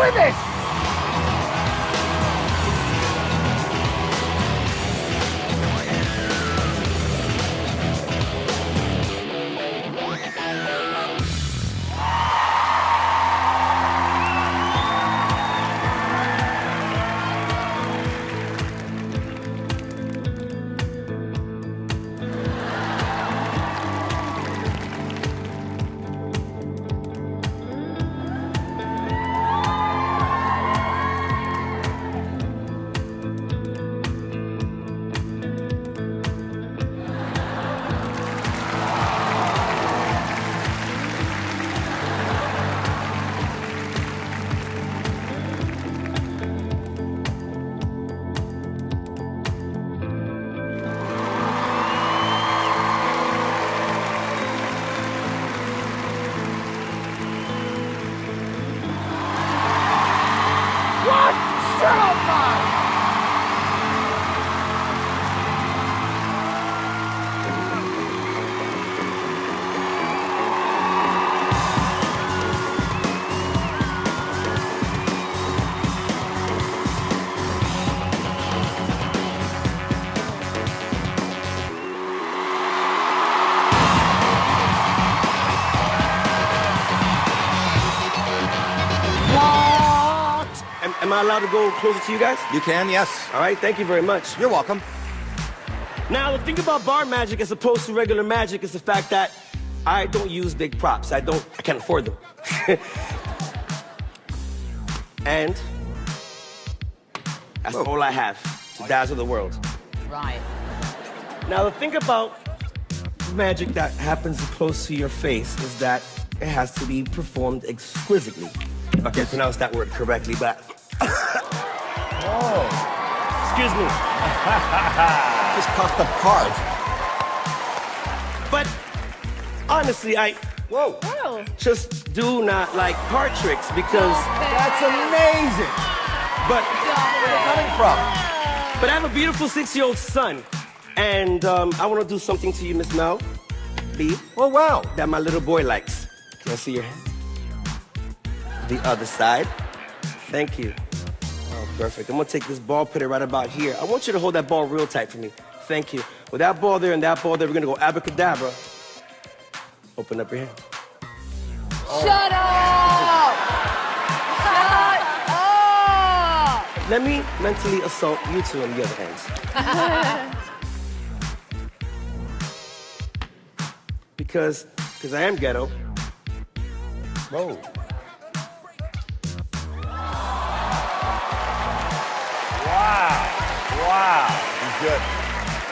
doing this? What? Shut up, man! Am I allowed to go closer to you guys? You can, yes. All right, thank you very much. You're welcome. Now, the thing about bar magic as opposed to regular magic is the fact that I don't use big props. I can't afford them. And that's all I have to dazzle the world. Right. Now, the thing about magic that happens close to your face is that it has to be performed exquisitely. If I can pronounce that word correctly, but... Oh. Excuse me. Just coughed up cards. But honestly, I Whoa. just do not like card tricks because... That's amazing. But Where are you coming from? I have a beautiful 6-year-old son, and I want to do something to you, Miss Mel B, Oh, wow. that my little boy likes. Can I see your hand? The other side. Thank you. Oh, perfect. I'm gonna take this ball, put it right about here. I want you to hold that ball real tight for me. Thank you. With that ball there and that ball there, we're gonna go abracadabra. Open up your hand. Shut up! Shut up! Let me mentally assault you two on the other hands. Because I am ghetto. Whoa. Wow. He's good.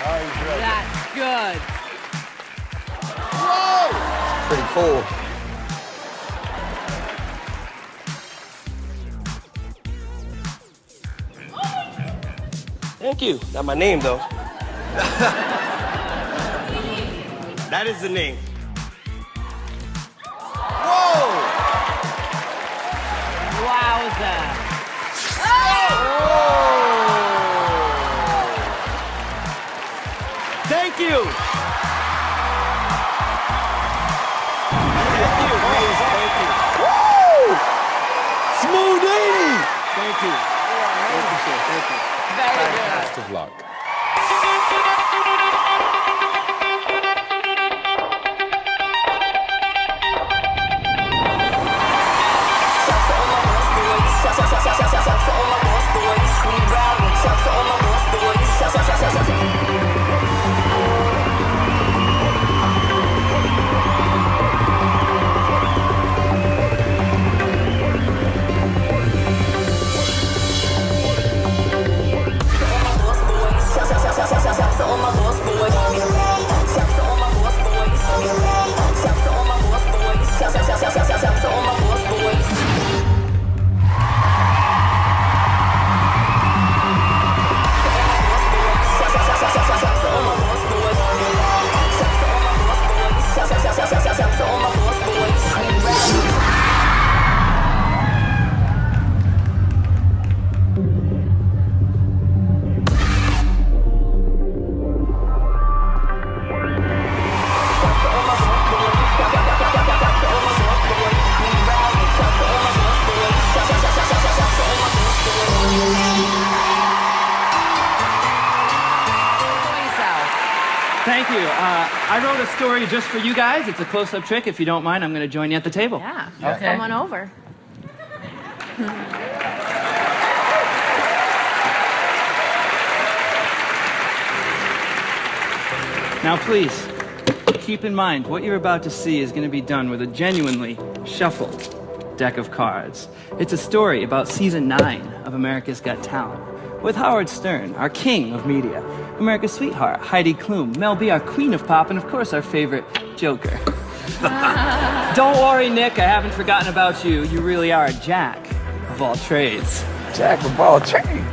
Oh, he's really That's good. Whoa! Pretty cool. Thank you. Not my name, though. That is the name. Whoa! Wowza. Thank you. Thank you. Thank you. Woo! Smoothie! Thank you. Thank you, sir. Thank you. Very good. Best of luck. Thank you. I wrote a story just for you guys. It's a close-up trick. If you don't mind, I'm going to join you at the table. Yeah. Okay. Come on over. Now, please, keep in mind, what you're about to see is going to be done with a genuinely shuffled deck of cards. It's a story about season 9 of America's Got Talent, with Howard Stern, our king of media, America's sweetheart, Heidi Klum, Mel B, our queen of pop, and of course, our favorite Joker. Don't worry, Nick, I haven't forgotten about you. You really are a jack of all trades. Jack of all trades.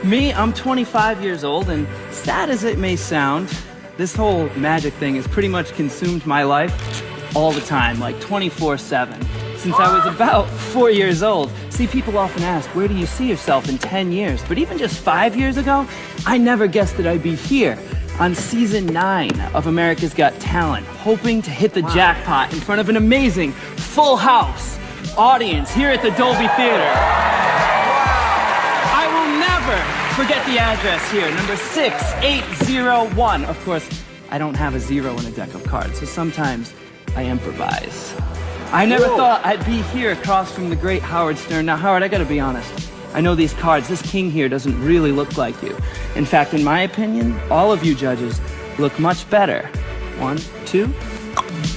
Me, I'm 25 years old, and sad as it may sound, this whole magic thing has pretty much consumed my life all the time, like 24/7, since I was about 4 years old. See, people often ask, where do you see yourself in 10 years? But even just 5 years ago, I never guessed that I'd be here on season 9 of America's Got Talent, hoping to hit the jackpot in front of an amazing full house audience here at the Dolby Theater. I will never forget the address here, number 6801. Of course, I don't have a 0 in a deck of cards, so sometimes I improvise. I never thought I'd be here across from the great Howard Stern. Now, Howard, I gotta be honest. I know these cards, this king here doesn't really look like you. In fact, in my opinion, all of you judges look much better. 1, 2,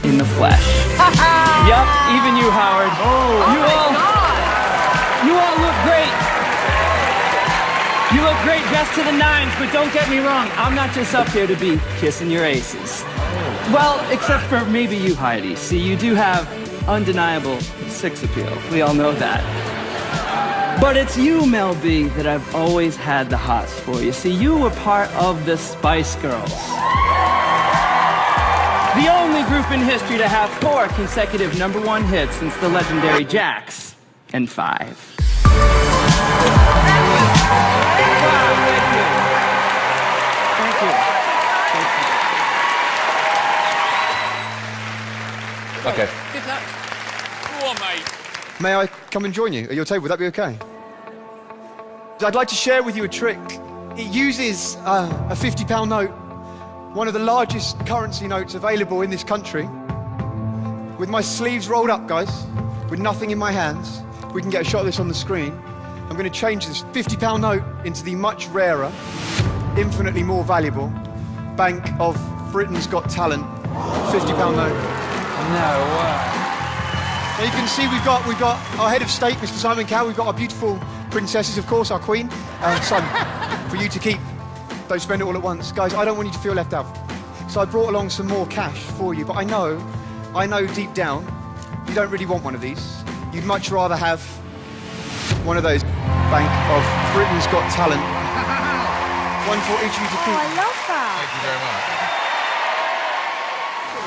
in the flesh. Yup, even you, Howard. You all look great. You look great dressed to the nines, but don't get me wrong, I'm not just up here to be kissing your aces. Well, except for maybe you, Heidi. See, you do have undeniable sex appeal. We all know that. But it's you, Mel B, that I've always had the hots for. You see, you were part of the Spice Girls. The only group in history to have 4 consecutive #1 hits since the legendary Jax and 5. Thank you. Okay. Good luck. Go on, mate. May I come and join you at your table? Would that be okay? I'd like to share with you a trick. It uses a £50 note, one of the largest currency notes available in this country. With my sleeves rolled up, guys, with nothing in my hands, we can get a shot of this on the screen. I'm going to change this £50 note into the much rarer, infinitely more valuable Bank of Britain's Got Talent £50 note. No way. Now you can see we've got our head of state, Mr. Simon Cowell. We've got our beautiful princesses, of course, our queen, Simon, for you to keep. Don't spend it all at once. Guys, I don't want you to feel left out. So I brought along some more cash for you, but I know deep down, you don't really want one of these. You'd much rather have one of those Bank of Britain's Got Talent. One for each of you to keep. I love that. Thank you very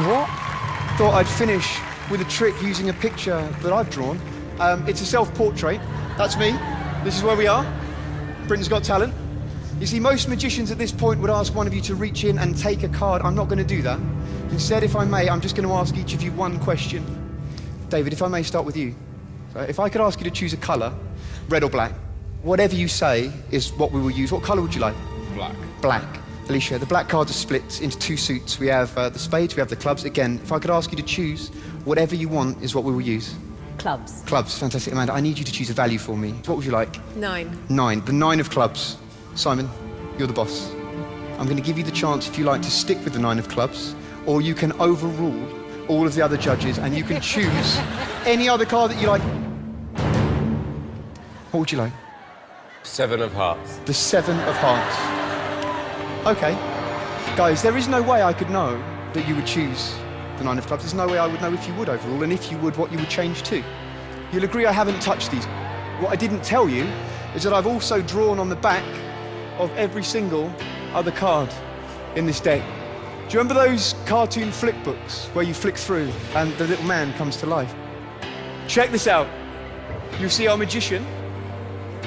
much. What? Thought I'd finish with a trick using a picture that I've drawn. It's a self-portrait. That's me. This is where we are. Britain's Got Talent. You see, most magicians at this point would ask one of you to reach in and take a card. I'm not going to do that. Instead, if I may, I'm just going to ask each of you one question. David, if I may start with you. If I could ask you to choose a colour, red or black, whatever you say is what we will use. What colour would you like? Black. Black. Alicia, the black cards are split into 2 suits. We have the spades, we have the clubs. Again, if I could ask you to choose, whatever you want is what we will use. Clubs. Clubs, fantastic. Amanda, I need you to choose a value for me. What would you like? 9. 9, the 9 of clubs. Simon, you're the boss. I'm going to give you the chance, if you like, to stick with the 9 of clubs, or you can overrule all of the other judges and you can choose any other card that you like. What would you like? 7 of hearts. The 7 of hearts. Okay. Guys, there is no way I could know that you would choose the 9 of clubs. There's no way I would know if you would overrule, and if you would, what you would change to. You'll agree I haven't touched these. What I didn't tell you is that I've also drawn on the back of every single other card in this deck. Do you remember those cartoon flick books where you flick through and the little man comes to life? Check this out. You see our magician.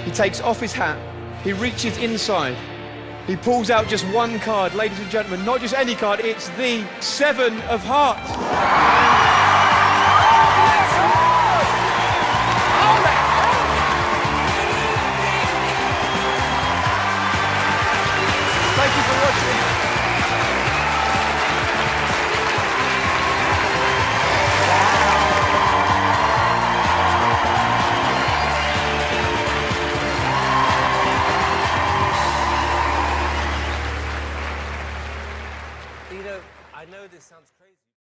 He takes off his hat. He reaches inside. He pulls out just one card, ladies and gentlemen, not just any card, it's the 7 of hearts. Thank you for watching. You know, I know this sounds crazy.